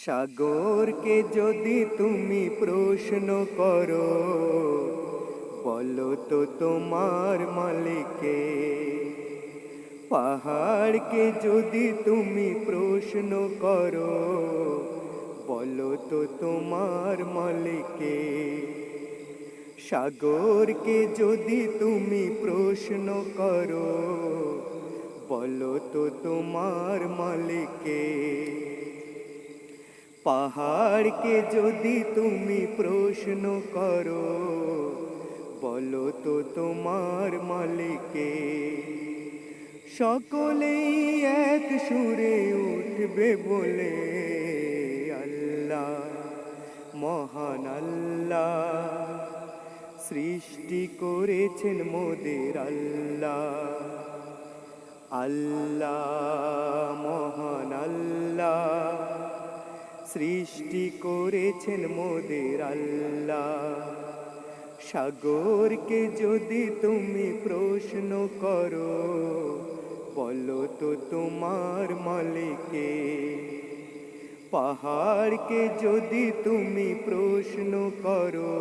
সাগরকে যদি তুমি প্রশ্ন করো, বলো তো তোমার মালিককে। পাহাড়কে যদি তুমি প্রশ্ন করো, বলো তো তোমার মালিককে। সাগরকে যদি তুমি প্রশ্ন করো, বলো তো তোমার মালিককে। পাহাড়কে যদি তুমি প্রশ্ন করো, বলো তো তোমার মালিককে। সকলেই এক সুরে উঠবে বলে, আল্লাহ মহান আল্লাহ, সৃষ্টি করেছেন মোদের আল্লাহ। আল্লাহ মহান আল্লাহ, সৃষ্টি করেছেন মোদের আল্লাহ। সাগরকে যদি তুমি প্রশ্ন করো, বলো তো তোমার মালিককে। পাহাড়কে যদি তুমি প্রশ্ন করো,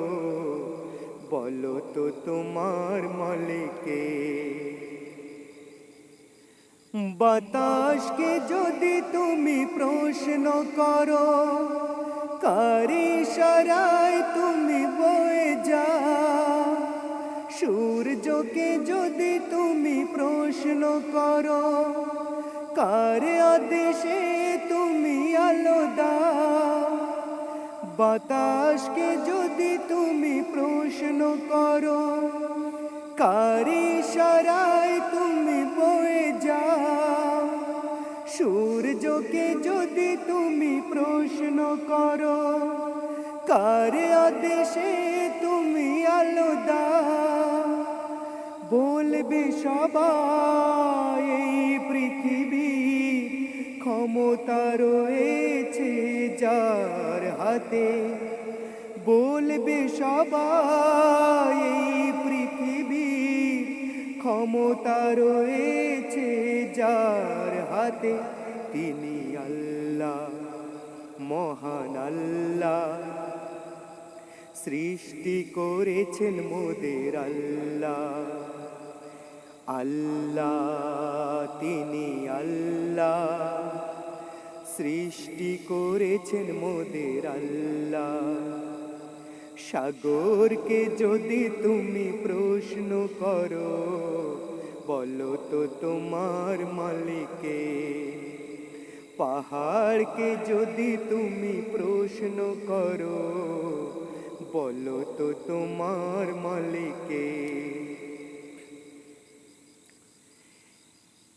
বলো তো তোমার মালিককে। বাতাসকে যদি তুমি প্রশ্ন করো, কার ইশারায় তুমি বয়ে যাও। সূর্যকে যদি তুমি প্রশ্ন করো, কার আদেশে তুমি আলো দাও। বাতাসকে যদি তুমি প্রশ্ন করো, কার ইশারায় তুমি বয়ে যাও। সূর্যকে যদি তুমি প্রশ্ন করো, কার আদেশে তুমি আলো দাও। বলবে সবাই এই পৃথিবী ক্ষমতা রয়েছে যার হাতে। বলবে সবাই এই পৃথিবী ক্ষমতা রয়েছে যার হাতে। তিনি আল্লাহ মহান আল্লাহ, সৃষ্টি করেছেন মোদের আল্লাহ। আল্লাহ তিনি আল্লাহ, সৃষ্টি করেছেন মোদের আল্লাহ। সাগরকে যদি তুমি প্রশ্ন করো, বলো তো তোমার মালিককে। পাহাড়কে যদি তুমি প্রশ্ন করো, বলো তো তোমার মালিককে।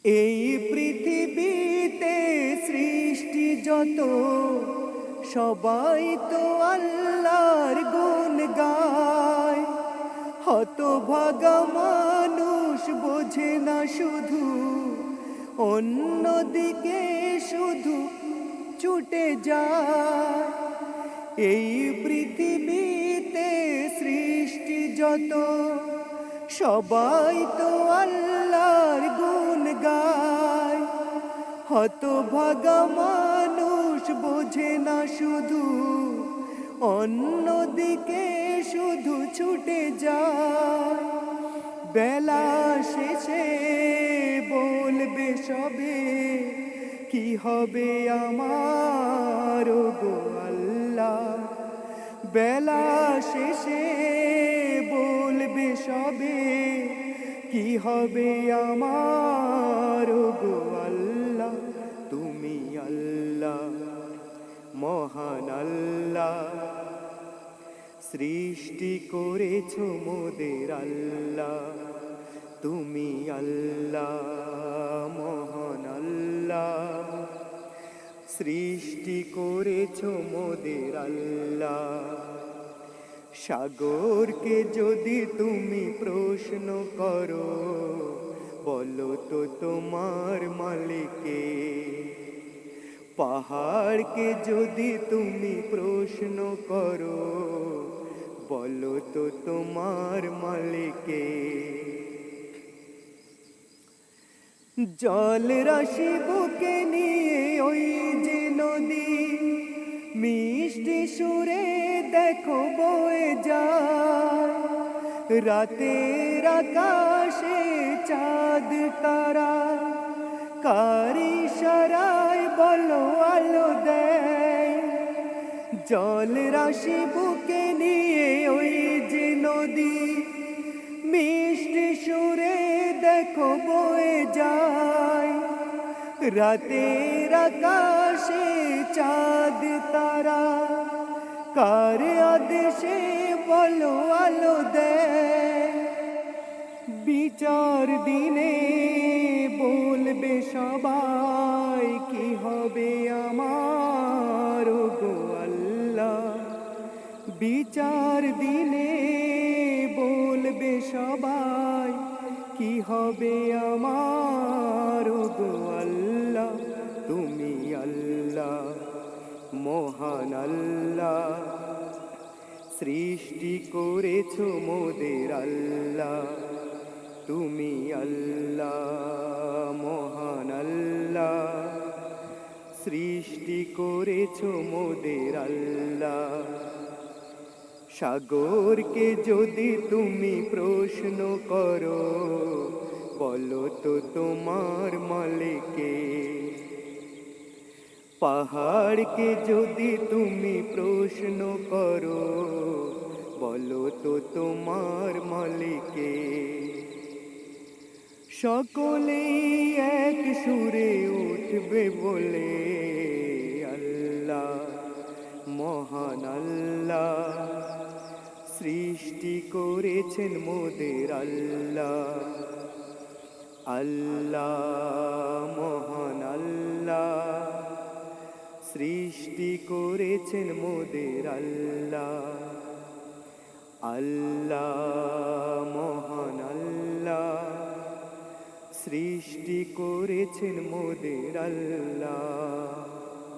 এই পৃথিবীতে সৃষ্টি যত, সবাই তো আল্লাহর গুণ গায়। হতভাগা মানুষ বোঝে না শুধু, অন্যদিকে শুধু ছুটে যায়। এই পৃথিবীতে সৃষ্টি যত, সবাই তো আল্লাহর গুণ গায়। হতভাগা মানুষ বোঝে না শুধু, অন্যদিকে শুধু ছুটে যায়। বেলা শেষে বলবে সবে, কি হবে আমার গো আল্লাহ। বেলা শেষে বলবে সবে, কি হবে আমার গো আল্লাহ। তুমি আল্লাহ মহান আল্লাহ, সৃষ্টি করেছো মোদের আল্লাহ। তুমি আল্লাহ মহান আল্লাহ, সৃষ্টি করেছো মোদের আল্লাহ। সাগরকে যদি তুমি প্রশ্ন করো, বলো তো তোমার মালিককে। পাহাড়কে যদি তুমি প্রশ্ন করো, বলো তো তোমার মালিককে। জল রাশি বুকে নিয়ে ওই যে নদী, মিষ্টি সুরে দেখো বয়ে যায় রাতের আকাশে চাঁদ তারা, কারি সারায় বলো আলো দেয়, জল রাশি বুকে নিয়ে ওই যে নদী, মিষ্টি সুরে দেখো বয়ে যায় রাতের আকাশে চাঁদ তারা, কার আদেশে বলো আলো দেয়। বিচার দিনে বলবে সবাই কি হবে আমার গো আল্লাহ, বিচার দিনে বলবে সবাই কি হবে আমার গো আল্লাহ। তুমি আল্লাহ মহান আল্লাহ, সৃষ্টি করেছো মোদের আল্লাহ। তুমি আল্লাহ মহান আল্লাহ, সৃষ্টি করেছো মোদের আল্লাহ। সাগরকে যদি তুমি প্রশ্ন করো, বলো তো তোমার মালিককে। পাহাড়কে যদি তুমি প্রশ্ন করো, বলো তো তোমার মালিককে। সকলেই এক সুরে উঠবে বলে আল্লাহ মহান আল্লাহ, সৃষ্টি করেছেন মোদের আল্লাহ। আল্লাহ মহান আল্লাহ, সৃষ্টি করেছেন মোদের আল্লাহ। আল্লাহ মহান আল্লাহ, সৃষ্টি করেছেন মোদের আল্লাহ।